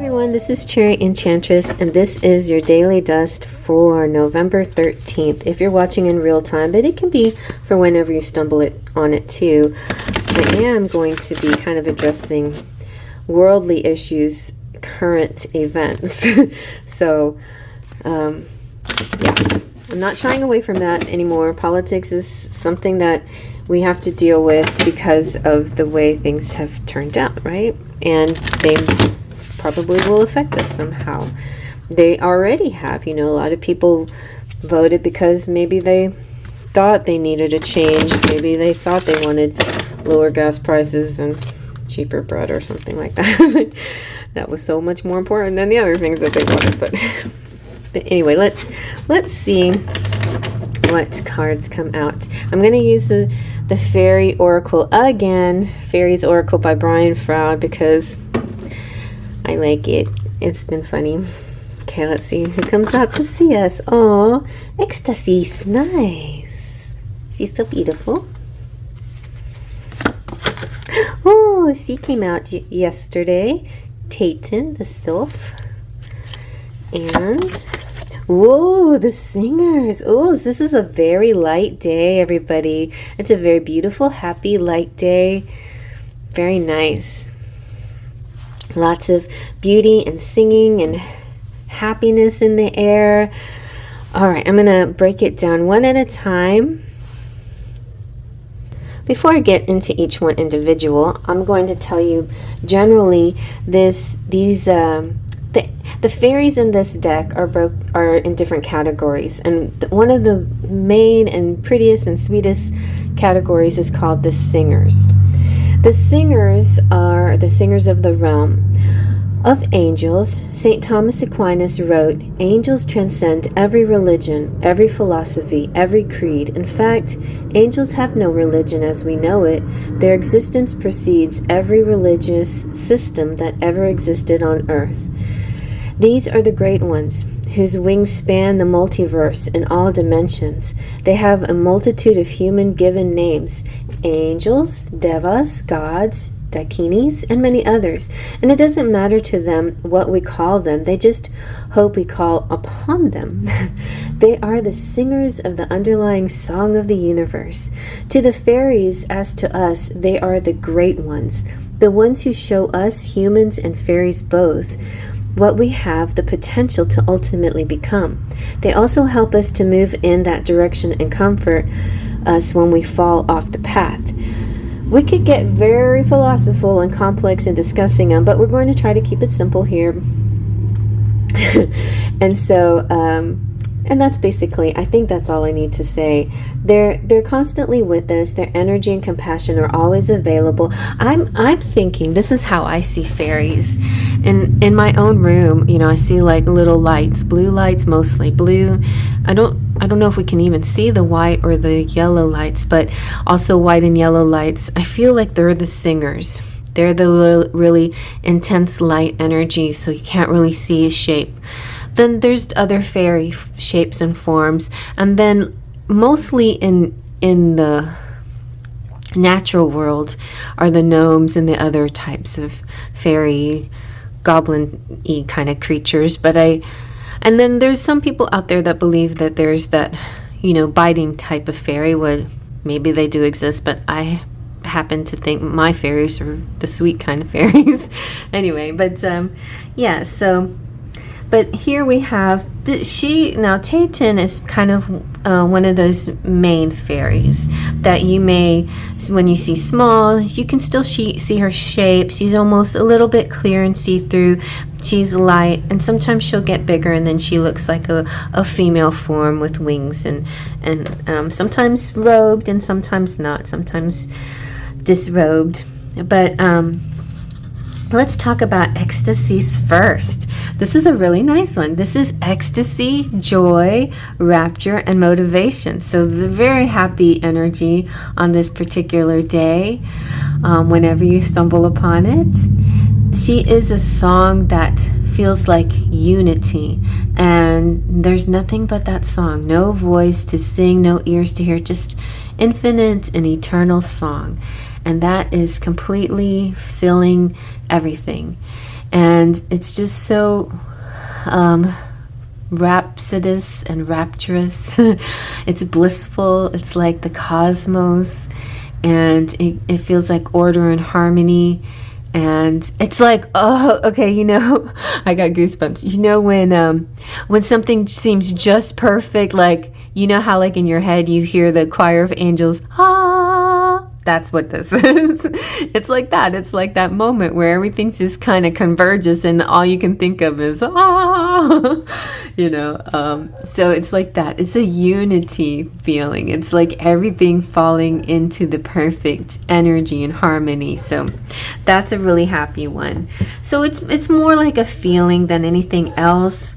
everyone, this is CherryEnchantress, and this is your daily dust for November 13th. If you're watching in real time, but it can be for whenever you stumble on it too. I am going to be kind of addressing worldly issues, current events. So, yeah, I'm not shying away from that anymore. Politics is something that we have to deal with because of the way things have turned out, right? And they probably will affect us somehow. They already have. You know, a lot of people voted because maybe they thought they needed a change. Maybe they thought they wanted lower gas prices and cheaper bread or something like that. That was so much more important than the other things that they wanted. But anyway, let's see what cards come out. I'm going to use the Fairy Oracle again. Fairies Oracle by Brian Froud because I like it. It's been funny. Okay, let's see who comes out to see us. Oh, Ecstasy's nice. She's so beautiful. Oh, she came out yesterday. Tayton, the sylph. And whoa, the singers. Oh, this is a very light day, everybody. It's a very beautiful, happy, light day. Very nice. Lots of beauty and singing and happiness in the air. All right, I'm going to break it down one at a time. Before I get into each one individual, I'm going to tell you generally the fairies in this deck are in different categories, and one of the main and prettiest and sweetest categories is called the singers. The singers are the singers of the realm of angels. St. Thomas Aquinas wrote, "Angels transcend every religion, every philosophy, every creed. In fact, angels have no religion as we know it. Their existence precedes every religious system that ever existed on earth. These are the great ones, whose wings span the multiverse in all dimensions. They have a multitude of human-given names, angels, devas, gods, dakinis, and many others. And it doesn't matter to them what we call them. They just hope we call upon them. They are the singers of the underlying song of the universe. To the fairies, as to us, they are the great ones, the ones who show us, humans and fairies both, what we have the potential to ultimately become. They also help us to move in that direction and comfort us when we fall off the path. We could get very philosophical and complex in discussing them, but we're going to try to keep it simple here. And so, and that's basically, I think that's all I need to say. They're constantly with us. Their energy and compassion are always available. I'm thinking, this is how I see fairies. In my own room, you know, I see like little lights, blue lights, mostly blue. I don't know if we can even see the white or the yellow lights, but also white and yellow lights. I feel like they're the singers. They're the really intense light energy, so you can't really see a shape. Then there's other fairy shapes and forms, and then mostly in the natural world are the gnomes and the other types of fairy, goblin-y kind of creatures. And then there's some people out there that believe that there's that, you know, biting type of fairy. Maybe they do exist, but I happen to think my fairies are the sweet kind of fairies. Anyway, but yeah, so. But here we have, Tayton is kind of one of those main fairies that you may, when you see small, you can still see her shape. She's almost a little bit clear and see-through. She's light, and sometimes she'll get bigger, and then she looks like a female form with wings, and sometimes robed and sometimes not, sometimes disrobed. But let's talk about ecstasies first. This is a really nice one. This is ecstasy, joy, rapture, and motivation. So the very happy energy on this particular day, whenever you stumble upon it. She is a song that feels like unity, and there's nothing but that song. No voice to sing, no ears to hear, just infinite and eternal song. And that is completely filling everything. And it's just so rhapsodous and rapturous. It's blissful. It's like the cosmos, and it feels like order and harmony. And it's like, oh, okay, I got goosebumps. When something seems just perfect, like, how like in your head you hear the choir of angels, ah, that's what this is. It's like that. It's like that moment where everything just kind of converges and all you can think of is, ah, so it's like that. It's a unity feeling. It's like everything falling into the perfect energy and harmony. So that's a really happy one. So it's more like a feeling than anything else,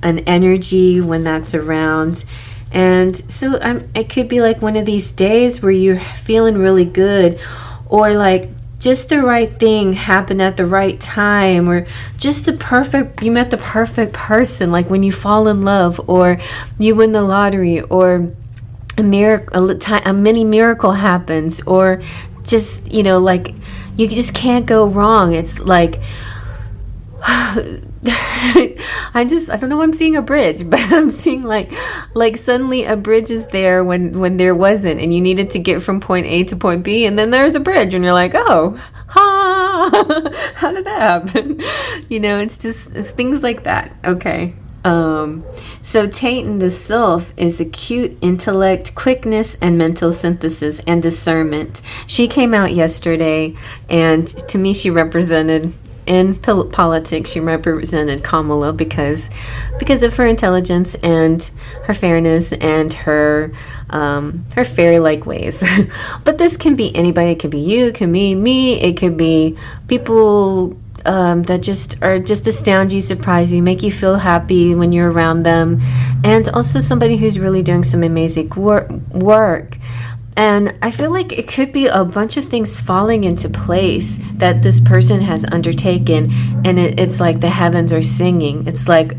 an energy when that's around. And so it could be like one of these days where you're feeling really good, or like just the right thing happened at the right time, or just you met the perfect person, like when you fall in love, or you win the lottery, or a mini miracle happens, or just, like you just can't go wrong. It's like, I don't know why I'm seeing a bridge, but I'm seeing like suddenly a bridge is there when there wasn't, and you needed to get from point A to point B, and then there's a bridge, and you're like, oh, how did that happen? It's things like that. Okay. So Tayton, the sylph, is acute intellect, quickness, and mental synthesis and discernment. She came out yesterday, and to me she represented, in politics, she represented Kamala because of her intelligence and her fairness and her fairy-like ways. But this can be anybody. It could be you, it can be me, it could be people that just astound you, surprise you, make you feel happy when you're around them, and also somebody who's really doing some amazing work. And I feel like it could be a bunch of things falling into place that this person has undertaken, and it's like the heavens are singing. It's like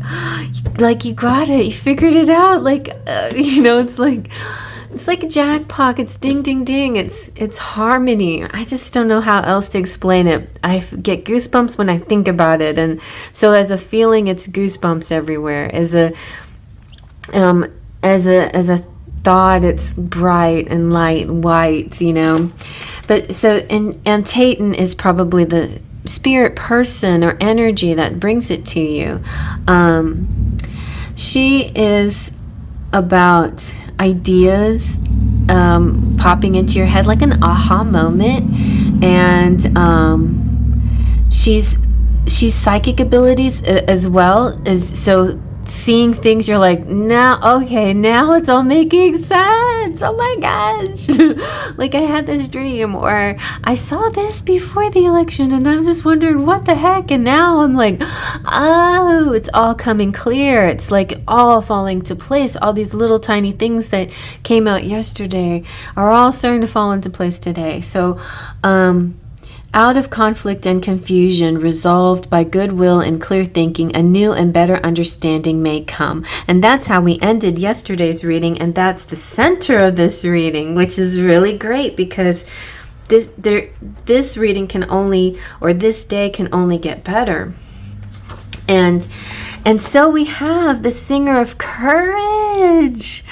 you got it, you figured it out. It's like a jackpot. It's ding, ding, ding. It's harmony. I just don't know how else to explain it. I get goosebumps when I think about it, and so as a feeling, it's goosebumps everywhere. As a thought, it's bright and light and white, But so, and Tayton is probably the spirit person or energy that brings it to you. She is about ideas popping into your head like an aha moment, and she's psychic abilities as well, as so seeing things, you're like, now it's all making sense. Oh my gosh. Like I had this dream, or I saw this before the election, and I was just wondering what the heck, and now I'm like, oh, it's all coming clear. It's like all falling to place. All these little tiny things that came out yesterday are all starting to fall into place today. So out of conflict and confusion, resolved by goodwill and clear thinking, a new and better understanding may come. And that's how we ended yesterday's reading, and that's the center of this reading, which is really great because this reading can only, or this day can only get better. And so we have the singer of courage.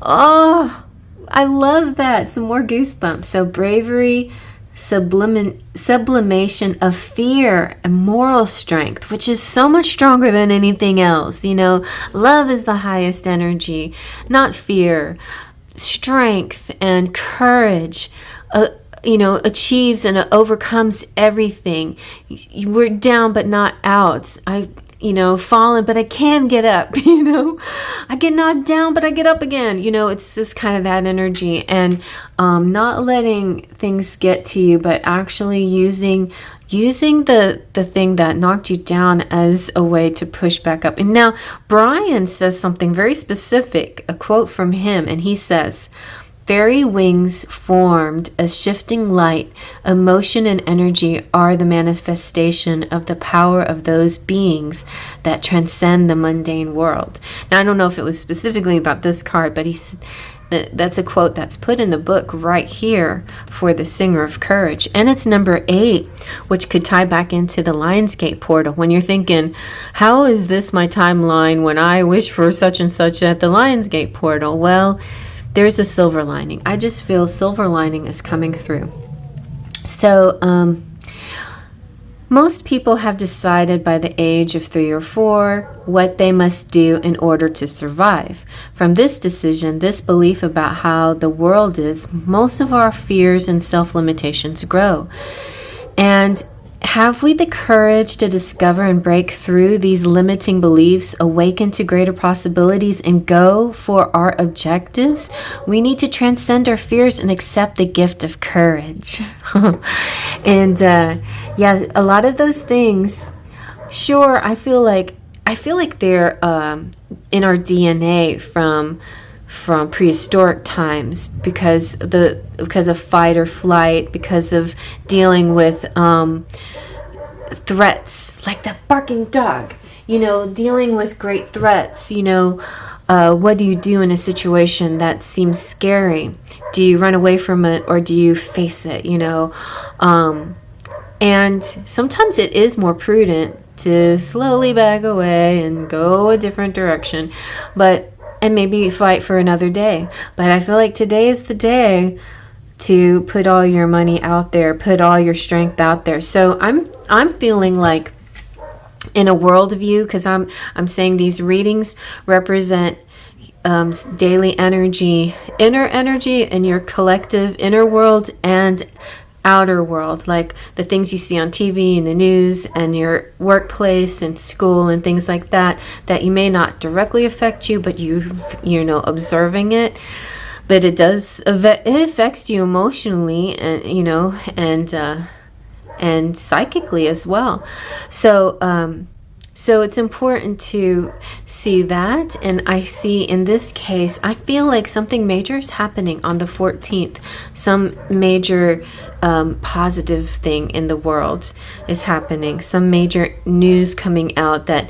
Oh, I love that. Some more goosebumps. So bravery, sublimation of fear, and moral strength, which is so much stronger than anything else. Love is the highest energy, not fear. Strength and courage, achieves and overcomes everything. We're down but not out. Fallen, but I can get up, I get knocked down, but I get up again. It's just kind of that energy, and not letting things get to you, but actually using the thing that knocked you down as a way to push back up. And now Brian says something very specific, a quote from him, and he says, fairy wings formed as shifting light, emotion and energy are the manifestation of the power of those beings that transcend the mundane world. Now, I don't know if it was specifically about this card, but That's a quote that's put in the book right here for the Singer of Courage. And it's number 8, which could tie back into the Lionsgate portal. When you're thinking, how is this my timeline when I wish for such and such at the Lionsgate portal? Well, there's a silver lining. I just feel silver lining is coming through. So, most people have decided by the age of 3 or 4 what they must do in order to survive. From this decision, this belief about how the world is, most of our fears and self-limitations grow. And have we the courage to discover and break through these limiting beliefs, awaken to greater possibilities, and go for our objectives? We need to transcend our fears and accept the gift of courage. And yeah, a lot of those things, sure, I feel like they're in our DNA from prehistoric times, because of fight or flight, because of dealing with threats like that barking dog, dealing with great threats. What do you do in a situation that seems scary? Do you run away from it, or do you face it? And sometimes it is more prudent to slowly back away and go a different direction, and maybe fight for another day. But I feel like today is the day to put all your money out there, put all your strength out there. So I'm feeling like, in a worldview, because I'm saying these readings represent daily energy, inner energy, in your collective inner world and outer world, like the things you see on TV and the news and your workplace and school and things like that you may not directly affect you, but you're observing it. But it affects you emotionally, and and psychically as well. So it's important to see that. And I see, in this case, I feel like something major is happening on the 14th. Some major positive thing in the world is happening. Some major news coming out that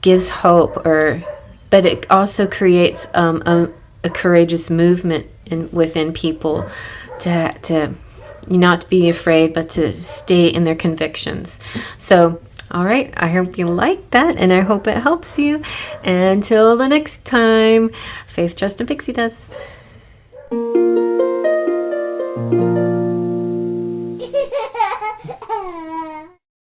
gives hope, but it also creates a courageous movement within people to not be afraid, but to stay in their convictions. So, all right, I hope you like that, and I hope it helps you. Until the next time, Faith, Trust, and Pixie Dust.